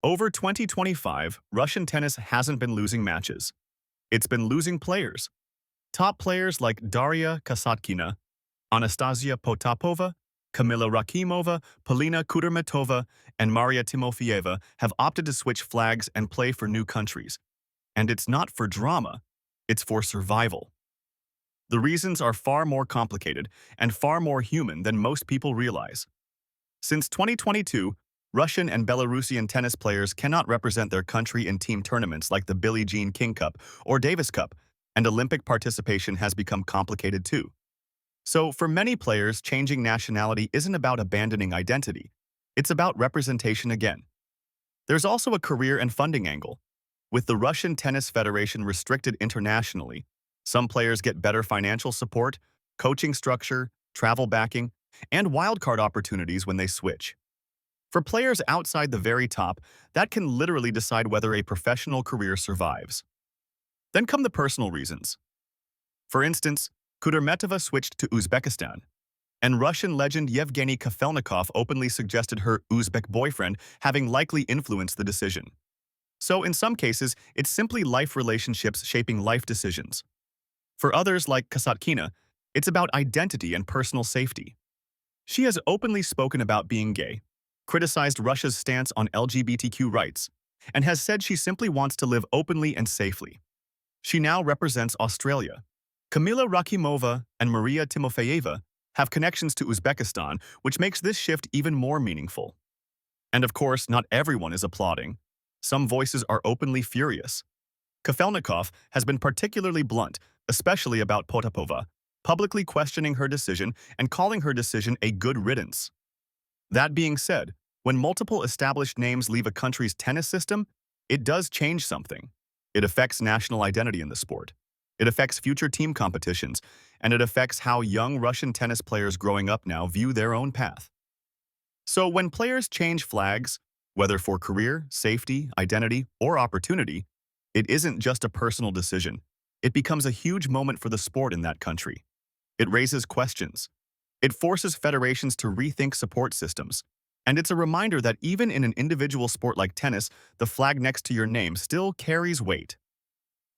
Over 2025, Russian tennis hasn't been losing matches. It's been losing players. Top players like Daria Kasatkina, Anastasia Potapova, Kamila Rakimova, Polina Kudermetova, and Maria Timofeyeva have opted to switch flags and play for new countries. And it's not for drama, it's for survival. The reasons are far more complicated and far more human than most people realize. Since 2022, Russian and Belarusian tennis players cannot represent their country in team tournaments like the Billie Jean King Cup or Davis Cup, and Olympic participation has become complicated too. So, for many players, changing nationality isn't about abandoning identity. It's about representation again. There's also a career and funding angle. With the Russian Tennis Federation restricted internationally, some players get better financial support, coaching structure, travel backing, and wildcard opportunities when they switch. For players outside the very top, that can literally decide whether a professional career survives. Then come the personal reasons. For instance, Kudermetova switched to Uzbekistan, and Russian legend Yevgeny Kafelnikov openly suggested her Uzbek boyfriend having likely influenced the decision. So in some cases, it's simply life relationships shaping life decisions. For others like Kasatkina, it's about identity and personal safety. She has openly spoken about being gay, criticized Russia's stance on LGBTQ rights, and has said she simply wants to live openly and safely. She now represents Australia. Kamila Rakimova and Maria Timofeyeva have connections to Uzbekistan, which makes this shift even more meaningful. And of course, not everyone is applauding. Some voices are openly furious. Kafelnikov has been particularly blunt, especially about Potapova, publicly questioning her decision and calling her decision a good riddance. That being said, when multiple established names leave a country's tennis system, it does change something. It affects national identity in the sport. It affects future team competitions, and it affects how young Russian tennis players growing up now view their own path. So when players change flags, whether for career, safety, identity, or opportunity, it isn't just a personal decision. It becomes a huge moment for the sport in that country. It raises questions. It forces federations to rethink support systems. And it's a reminder that even in an individual sport like tennis, the flag next to your name still carries weight.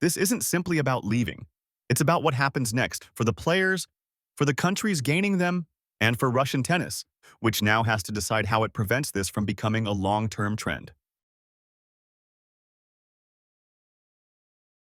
This isn't simply about leaving. It's about what happens next for the players, for the countries gaining them, and for Russian tennis, which now has to decide how it prevents this from becoming a long-term trend.